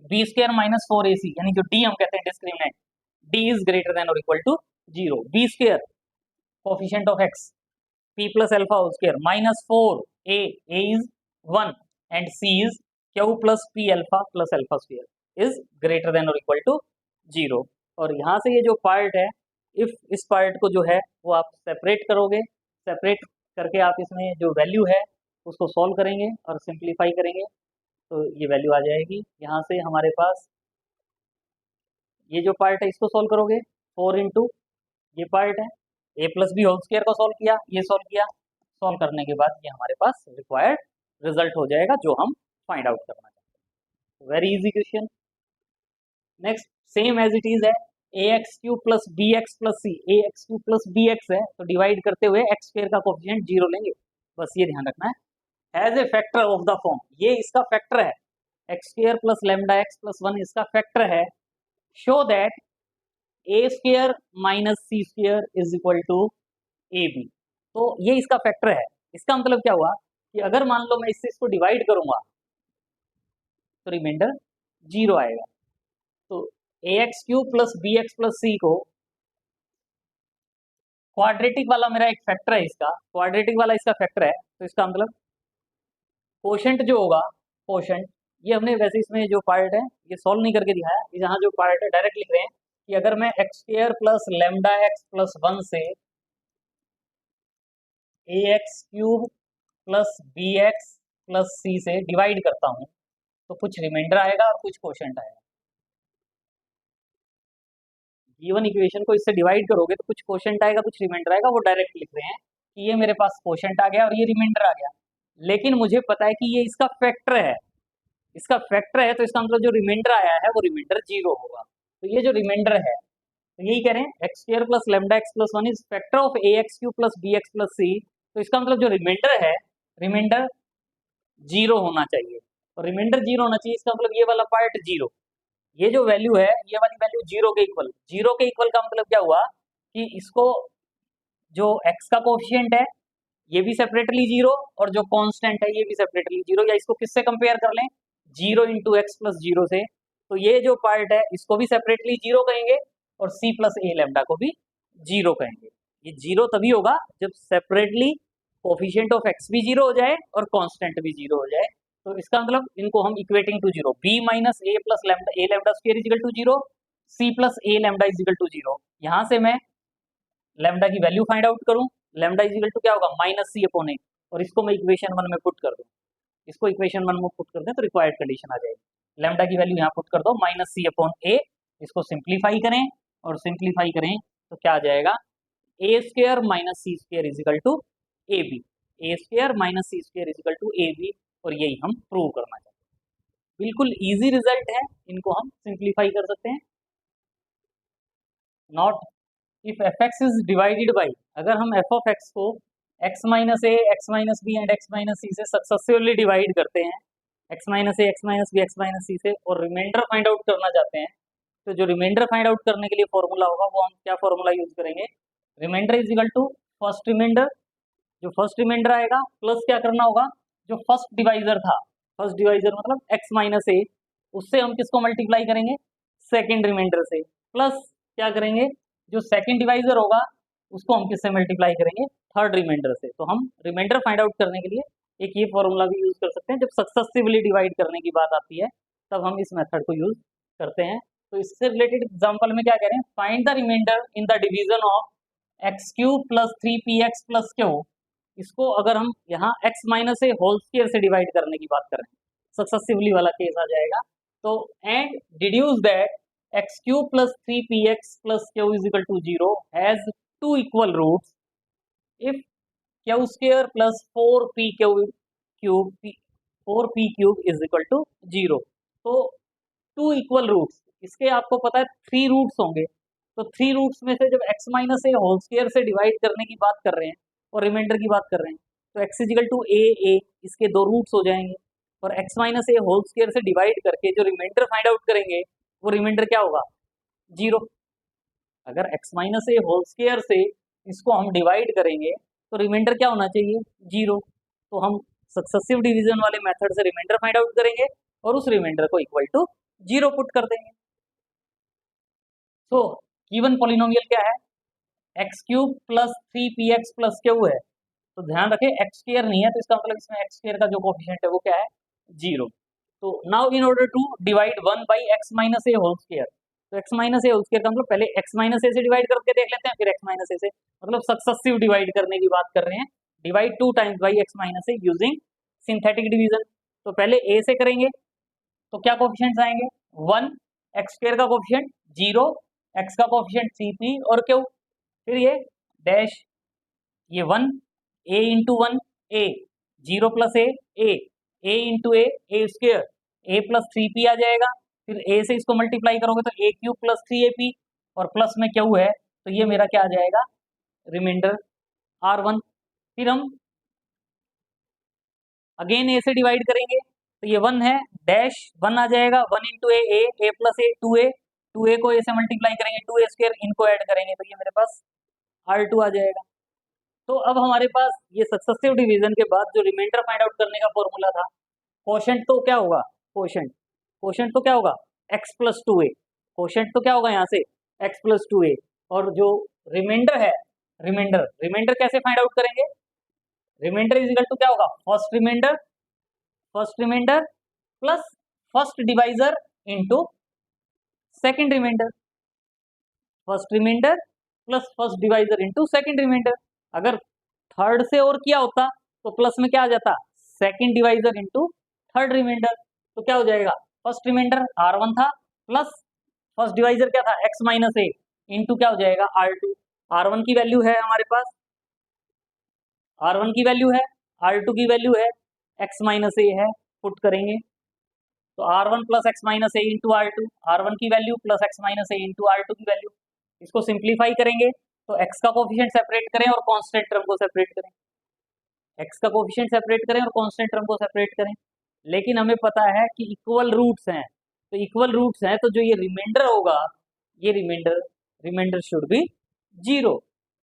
B square minus 4ac, यानी जो डी हम कहते हैं discriminant, D is greater than और equal to 0, B square coefficient of x p plus alpha whole square minus 4a, a is 1 and c is q plus p alpha plus alpha square is greater than or equal to 0। और यहाँ से ये जो पार्ट है, इफ इस पार्ट को जो है वो आप सेपरेट करोगे, सेपरेट करके आप इसमें जो वैल्यू है उसको सॉल्व करेंगे और सिंप्लीफाई करेंगे, तो ये वैल्यू आ जाएगी। यहाँ से हमारे पास ये जो पार्ट है इसको सॉल्व करोगे, 4 इंटू ये पार्ट है a plus b whole square को सॉल्व किया, ये सॉल्व किया, सॉल्व करने के बाद ये हमारे पास रिक्वायर्ड रिजल्ट हो जाएगा जो हम फाइंड आउट करना चाहते हैं। Very easy question. Next same as it is है, A x Q plus B x plus C, A x Q plus B x है तो डिवाइड करते हुए एक्स स्क्वायर का कोफिशिएंट 0 लेंगे, बस ये ध्यान रखना है। As a factor of the form, ये इसका फैक्टर है, x square plus lambda x plus 1 इसका फैक्टर है। Show that a square minus C square is equal to A b, तो ये इसका फैक्टर है। इसका मतलब क्या हुआ कि अगर मान लो मैं इससे इसको डिवाइड करूंगा तो रिमाइंडर 0 आएगा। तो A x Q plus B x plus C को क्वाड्रेटिक वाला मेरा एक फैक्टर है, इसका क्वाड्रेटिक वाला इसका फैक्टर है, तो इसका मतलब कोशेंट जो होगा, कोशेंट ये हमने वैसे इसमें जो पार्ट है ये सॉल्व नहीं करके दिखाया, यहाँ जो पार्ट है डायरेक्ट लिख रहे हैं कि अगर मैं x square plus lambda x plus 1 से A x cube plus B x plus C से डिवाइड करता हूँ तो कुछ रिमाइंडर आएगा और कुछ कोशेंट आएगा। गिवन इक्वेशन को इससे डिवाइड करोगे तो कुछ कोशेंट आएगा कुछ रिमाइंडर आएगा, वो डायरेक्ट लिख रहे हैं कि ये मेरे पास कोशेंट आ गया और ये रिमाइंडर आ गया, लेकिन मुझे पता है कि ये इसका फैक्टर है, इसका फैक्टर है तो इसका मतलब जो रिमाइंडर आया है वो रिमाइंडर 0 होगा। तो ये जो रिमाइंडर है तो यही कह रहे हैं x square plus lambda x plus 1 is factor of A x Q plus B x plus C, तो इसका मतलब जो रिमाइंडर है रिमाइंडर 0 होना चाहिए, और रिमाइंडर 0 होना चाहिए, इसका मतलब ये वाला पार्ट 0, ये जो वैल्यू है ये वाली वैल्यू 0 के इक्वल, 0 के इक्वल का मतलब क्या हुआ कि इसको जो x का कोफिशिएंट है ये भी सेपरेटली 0 और जो कांस्टेंट है ये भी सेपरेटली 0, या इसको किससे कंपेयर कर लें 0 इंटू एक्स प्लस 0 से, तो ये जो पार्ट है इसको भी सेपरेटली 0 कहेंगे और c प्लस ए लैम्डा को भी 0 कहेंगे। ये 0 तभी होगा जब सेपरेटली कोफिशिएंट ऑफ x भी 0 हो जाए और कांस्टेंट भी 0 हो जाए, तो इसका मतलब इनको हम equating to 0, b minus a plus lambda a lambda square is equal to 0, c plus a lambda is equal to 0। यहाँ से मैं लैम्डा की वैल्यू फाइंड आउट करूँ, लैम्डा इज इक्वल टू क्या होगा माइनस सी अपॉन ए, और इसको मैं इक्वेशन 1 में पुट कर दूँ, इसको इक्वेशन 1 में पुट कर दें तो रिक्वायर्ड कंडीशन आ जाएगी। लैम्डा की वैल्यू यहाँ पुट कर दो माइनस सी अपॉन ए, इसको सिंप्लीफाई करें और सिंप्लीफाई करें तो क्या आ जाएगा A square minus C square is equal to A B, A square minus C square is equal to A B, और यही हम प्रूव करना चाहते हैं। बिल्कुल इजी रिजल्ट है, इनको हम सिंप्लीफाई कर सकते हैं। Not if F x is divided by, अगर हम एफ ऑफ एक्स को x minus A x minus B and x minus C से सक्सेसिवली डिवाइड करते हैं, x minus A x minus B x minus C से, और रिमाइंडर फाइंड आउट करना चाहते हैं, तो जो रिमाइंडर फाइंड आउट करने के लिए फॉर्मूला होगा वो हम क्या फॉर्मूला यूज करेंगे, remainder is equal to first remainder, जो फर्स्ट रिमाइंडर आएगा प्लस क्या करना होगा जो फर्स्ट डिवाइजर था, फर्स्ट डिवाइजर मतलब एक्स माइनस ए, उससे हम किसको मल्टीप्लाई करेंगे सेकेंड रिमाइंडर से, प्लस क्या करेंगे जो सेकेंड डिवाइजर होगा उसको हम किससे मल्टीप्लाई करेंगे थर्ड रिमाइंडर से। तो हम रिमाइंडर फाइंड आउट करने के लिए एक ये फॉर्मूला भी यूज कर सकते हैं, जब सक्सेसिवली डिवाइड करने की बात आती है तब हम इस मेथड को यूज करते हैं। तो इससे रिलेटेड एग्जांपल में क्या कह रहे हैं, find the remainder in the division of x cube plus 3px plus q, इसको अगर हम यहाँ x minus a whole square से डिवाइड करने की बात करें सक्सेसिवली वाला केस आ जाएगा, तो and deduce that x cube plus 3px plus q is equal to 0 has 2 equal roots if q square plus 4p cube is equal to 0। तो 2 इक्वल रूट्स, इसके आपको पता है 3 रूट्स होंगे, तो 3 रूट्स में से जब x minus a whole square से डिवाइड करने की बात कर रहे हैं और रिमाइंडर की बात कर रहे हैं तो x इजिकल टू ए, इसके 2 रूट्स हो जाएंगे, और x minus a whole square से डिवाइड करके जो रिमाइंडर फाइंड आउट करेंगे वो रिमाइंडर क्या होगा 0। अगर x minus a whole square से इसको हम डिवाइड करेंगे तो रिमाइंडर क्या होना चाहिए 0, तो हम सक्सेसिव डिवीजन वाले मेथड से रिमाइंडर फाइंड आउट करेंगे और उस रिमाइंडर को इक्वल टू जीरो पुट कर देंगे। तो गिवन पॉलिनोमियल क्या है, x cube plus 3px plus Q है। तो ध्यान रखें एक्स स्क्वायर नहीं है, तो इसका मतलब इसमें एक्स स्क्वायर का जो कोफिशिएंट है वो क्या है, जीरो। तो now in order to divide 1 by x minus a whole square, तो x minus a whole square का मतलब पहले एक्स माइनस ए से डिवाइड करके देख लेते हैं, फिर एक्स माइनस ए से, मतलब सक्सेसिव डिवाइड करने की बात कर रहे हैं। Divide 2 times by x minus A using synthetic division. तो पहले ए से करेंगे तो क्या कोफिशिएंट्स आएंगे, 1, एक्स स्क्वायर का कोफिशिएंट 0, एक्स का कोफिशिएंट 3p और क्यू, फिर ये डैश, ये 1, ए इंटू 1 ए, 0 प्लस ए इंटू ए स्क्वायर, ए प्लस 3p आ जाएगा। फिर ए से इसको मल्टीप्लाई करोगे तो ए क्यूब प्लस 3ap, और प्लस में क्यू है तो ये मेरा क्या आ जाएगा, रिमाइंडर r1। फिर हम अगेन ए से डिवाइड करेंगे तो ये 1 है, डैश 1 आ जाएगा, 1 इंटू ए प्लस ए 2a को ए से मल्टीप्लाई करेंगे 2a स्क्वायर, इनको ऐड करेंगे तो ये मेरे पास r2 आ जाएगा। तो अब हमारे पास ये सक्सेसिव डिवीजन के बाद जो रिमाइंडर फाइंड आउट करने का फॉर्मूला था, कोशेंट तो क्या होगा, कोशेंट कोशेंट तो क्या होगा, x प्लस 2a, कोशेंट तो क्या होगा यहाँ से x प्लस 2a, और जो रिमाइंडर है, रिमाइंडर रिमाइंडर कैसे फाइंड आउट करेंगे, रिमाइंडर इज इक्वल टू क्या होगा, first remainder plus first divisor into second remainder, first remainder plus first divisor into second remainder. अगर थर्ड से और किया होता तो प्लस में क्या आ जाता, second divisor into third remainder. तो क्या हो जाएगा, फर्स्ट रिमाइंडर r1 था प्लस फर्स्ट डिवाइजर क्या था x माइनस ए इंटू क्या हो जाएगा r2। r1 की वैल्यू है हमारे पास, r1 की वैल्यू है, r2 की वैल्यू है, x माइनस ए है, पुट करेंगे तो r1 प्लस एक्स माइनस ए इंटू r2, r1 की वैल्यू प्लस एक्स माइनस ए इंटू r2 की वैल्यू। इसको सिंप्लीफाई करेंगे तो x का कोफिशिएंट सेपरेट करें और कांस्टेंट टर्म को सेपरेट करें, x का कोफिशिएंट सेपरेट करें और कांस्टेंट टर्म को सेपरेट करें। लेकिन हमें पता है कि इक्वल रूट्स हैं, तो इक्वल रूट्स हैं तो जो ये रिमाइंडर होगा, ये रिमाइंडर शुड बी जीरो।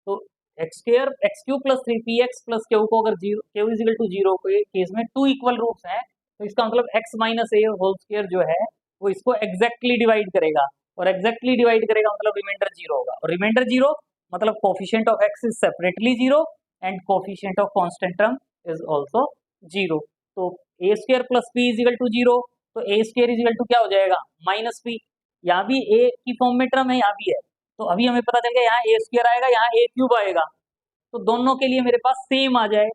तो x square x Q plus 3px plus q को अगर zero, q is equal to zero के केस में टू इक्वल रूट्स हैं, तो इसका मतलब x minus a whole square जो है वो इसको एग्जैक्टली डिवाइड करेगा, और एग्जैक्टली डिवाइड करेगा मतलब रिमाइंडर जीरो होगा, और रिमाइंडर जीरो मतलब coefficient of x is separately zero and coefficient of constant term is also zero. तो A square plus P is equal to zero, तो A square is equal to क्या हो जाएगा, माइनस पी। यहाँ भी ए की फॉर्म में टर्म है, यहाँ भी है, तो अभी हमें पता चल गया यहाँ ए स्क्वायर आएगा, यहाँ ए क्यूब आएगा, तो दोनों के लिए मेरे पास सेम आ जाए।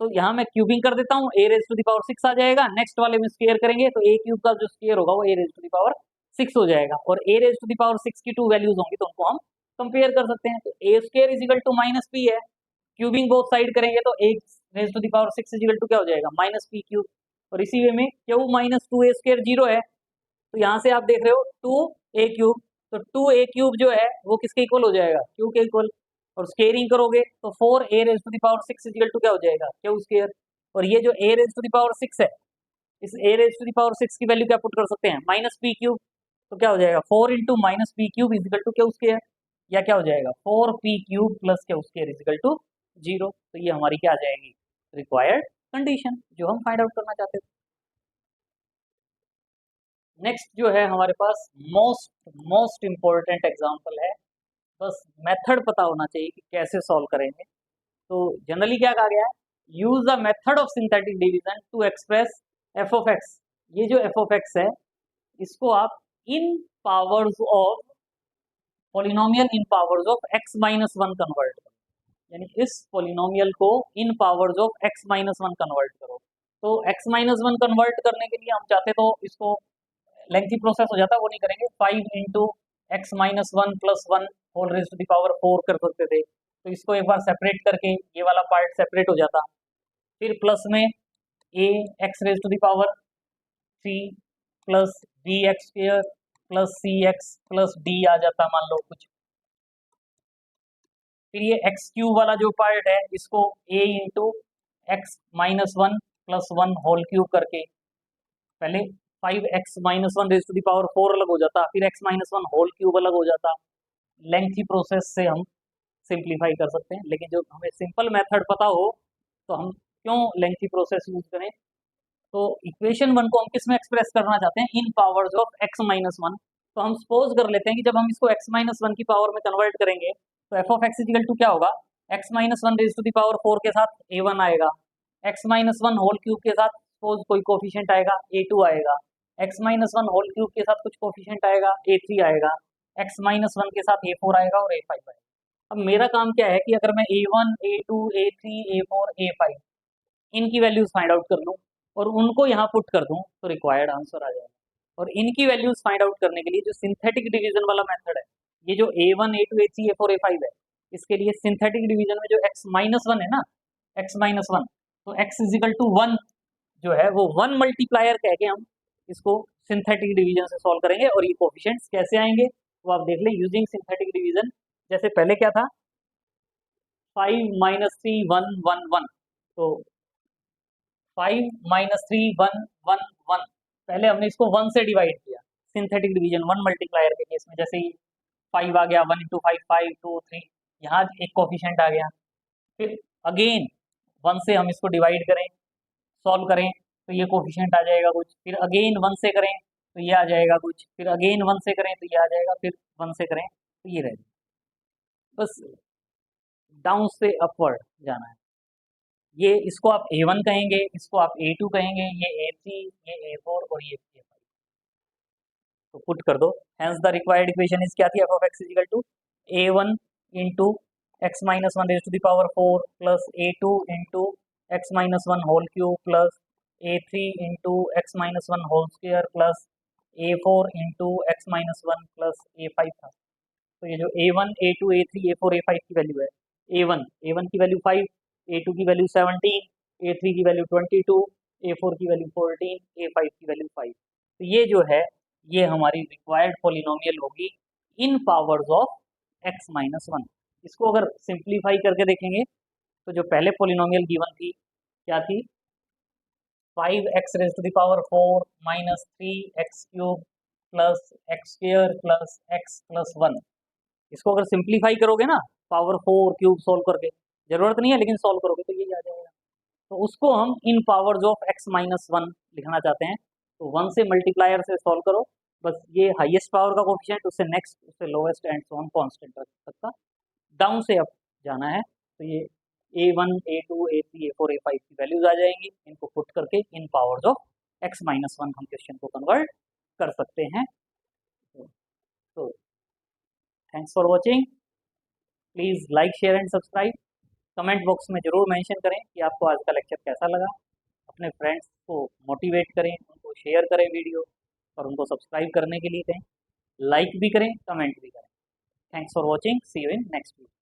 तो यहाँ मैं क्यूबिंग कर देता हूँ, ए रेज टू द पावर 6 आ जाएगा, नेक्स्ट वाले में स्क्वायर करेंगे तो ए क्यूब का जो स्क्वायर होगा वो ए रेज टू द पावर 6 हो जाएगा, और ए रेज टू द पावर 6 की टू वैल्यूज होंगी तो उनको हम कंपेयर कर सकते हैं। तो A square is equal to minus P है, क्यूबिंग बोथ साइड करेंगे तो A raise to the power 6 is equal to क्या हो जाएगा, माइनस पी क्यूब, और इसी वे में Q minus 2a square zero है, तो यहाँ से आप देख रहे हो 2a क्यूब, तो 2a क्यूब जो है वो किसके इक्वल हो जाएगा, क्यू के इक्वल, और स्केयरिंग करोगे तो 4a raise to the power 6 इक्वल टू क्या हो जाएगा, क्यू स्क्वायर। और ये जो a raise to the power 6 है, इस a raise to the power 6 की वैल्यू क्या पुट कर सकते हैं, माइनस पी क्यूब, तो क्या हो जाएगा 4 into minus p cube is equal to q square, या क्या हो जाएगा 4p cube plus q square is equal to zero. तो ये हमारी क्या आ जाएगी, रिक्वायर्ड कंडीशन जो हम फाइंड आउट करना चाहते थे। नेक्स्ट जो है हमारे पास मोस्ट इम्पोर्टेंट एग्जांपल है, बस मेथड पता होना चाहिए कि कैसे सॉल्व करेंगे। तो जनरली क्या कहा गया है, use the method of synthetic division to express F of x. ये जो एफ ऑफ एक्स है इसको आप in powers of polynomial in powers of x minus one convert करो, यानी इस पॉलिनोमियल को in powers of x minus one convert करो। तो एक्स माइनस वन कन्वर्ट करने के लिए हम चाहते तो इसको लेंथी प्रोसेस हो जाता, वो नहीं करेंगे, 5 into x minus one plus one whole raise to the power 4 कर सकते थे, तो इसको एक बार सेपरेट करके ये वाला पार्ट सेपरेट हो जाता, फिर प्लस में A x raise to the power 3 plus B x square plus C x plus D आ जाता मान लो कुछ, फिर ये एक्स क्यूब वाला जो पार्ट है इसको A into x minus one plus one whole cube करके, पहले 5x minus one raise to the power 4 अलग हो जाता, फिर x minus one whole cube अलग हो जाता। लेंथी प्रोसेस से हम सिंप्लीफाई कर सकते हैं, लेकिन जो हमें सिंपल मेथड पता हो तो हम क्यों लेंथी प्रोसेस यूज करें। तो इक्वेशन 1 को हम किस में एक्सप्रेस करना चाहते हैं, इन पावर्स ऑफ x माइनस 1। तो हम सपोज कर लेते हैं कि जब हम इसको x माइनस 1 की पावर में कन्वर्ट करेंगे तो f of x is equal to क्या होगा, x minus 1 raise to the power 4 के साथ a1 आएगा, x माइनस 1 होल क्यूब के साथ सपोज कोई कोफिशिएंट आएगा a2 आएगा, x माइनस 1 होल क्यूब के साथ कुछ कोफिशिएंट आएगा a3 आएगा, x माइनस 1 के साथ a4 आएगा और a5 आएगा। अब मेरा काम क्या है कि अगर मैं a1 a2 a3 a4 a5 इनकी वैल्यूज फाइंड आउट कर लूँ और उनको यहाँ पुट कर दूँ तो रिक्वायर्ड आंसर आ जाएगा। और इनकी वैल्यूज फाइंड आउट करने के लिए जो सिंथेटिक डिवीजन वाला मेथड है, ये जो a1 a2 a3 a4 a5 है, इसके लिए सिंथेटिक डिवीजन में जो x माइनस 1 है ना, x माइनस 1, तो x इजिकल टू 1 जो है वो 1 मल्टीप्लायर कह के हम इसको सिंथेटिक डिवीजन से सॉल्व करेंगे। और ये कोफिशिएंट्स कैसे आएंगे वो आप देख लें यूजिंग सिंथेटिक डिवीजन। जैसे पहले क्या था, 5 माइनस 3 1 1 1, तो 5 माइनस 3 1 1 1, पहले हमने इसको 1 से डिवाइड किया सिंथेटिक डिवीजन 1 मल्टीप्लायर के केस में। जैसे ही 5 आ गया 1 इंटू 5 5 2 3, यहाँ एक कोफिशिएंट आ गया, फिर अगेन 1 से हम इसको डिवाइड करें सॉल्व करें तो ये कोफिशिएंट आ जाएगा कुछ, फिर अगेन 1 से करें तो ये आ जाएगा कुछ, फिर अगेन 1 से करें तो ये आ जाएगा, फिर 1 से करें तो ये रहेगा। बस डाउन से अपवर्ड जाना है। ये इसको आप a1 कहेंगे, इसको आप a2 कहेंगे, ये a3, ये a4 और ये a5। तो पुट कर दो। Hence the required equation is क्या थी, f of x is equal to a1 into x minus 1 raise to the power 4 plus a2 into x minus 1 whole cube plus a3 into x minus 1 whole square plus a4 into x minus 1 plus a5 था। तो ये जो a1 a2 a3 a4 a5 की वैल्यू है, a1 की वैल्यू 5, a2 की वैल्यू 17, a3 की वैल्यू 22, a4 की वैल्यू 14, a5 की वैल्यू 5। तो ये जो है ये हमारी रिक्वायर्ड पॉलिनोमियल होगी इन पावर्स ऑफ x माइनस 1। इसको अगर सिंप्लीफाई करके देखेंगे तो जो पहले पॉलिनोमियल गिवन थी क्या थी, 5x raise to the power 4 minus 3x cube plus x square plus x plus 1। इसको अगर सिंप्लीफाई करोगे ना पावर 4 क्यूब सोल्व करके, जरूरत नहीं है लेकिन सोल्व करोगे तो यही आ जाएगा। तो उसको हम इन पावर्स ऑफ x माइनस 1 लिखना चाहते हैं, तो 1 से मल्टीप्लायर से सॉल्व करो। बस ये हाईएस्ट पावर का कोफिशिएंट, उससे नेक्स्ट, उससे lowest and so on constant रख सकता, डाउन से अप जाना है। तो ये a1 a2 a3 a4 a5 की वैल्यूज आ जाएंगी, इनको पुट करके इन पावर्स ऑफ x माइनस 1 हम क्वेश्चन को कन्वर्ट कर सकते हैं। तो thanks for watching, please like share and subscribe. Comment box में ज़रूर मेंशन करें कि आपको आज का लेक्चर कैसा लगा। अपने फ्रेंड्स को मोटिवेट करें, उनको शेयर करें वीडियो, और उनको सब्सक्राइब करने के लिए कहें, लाइक भी करें, कमेंट भी करें। Thanks for watching, see you in next video.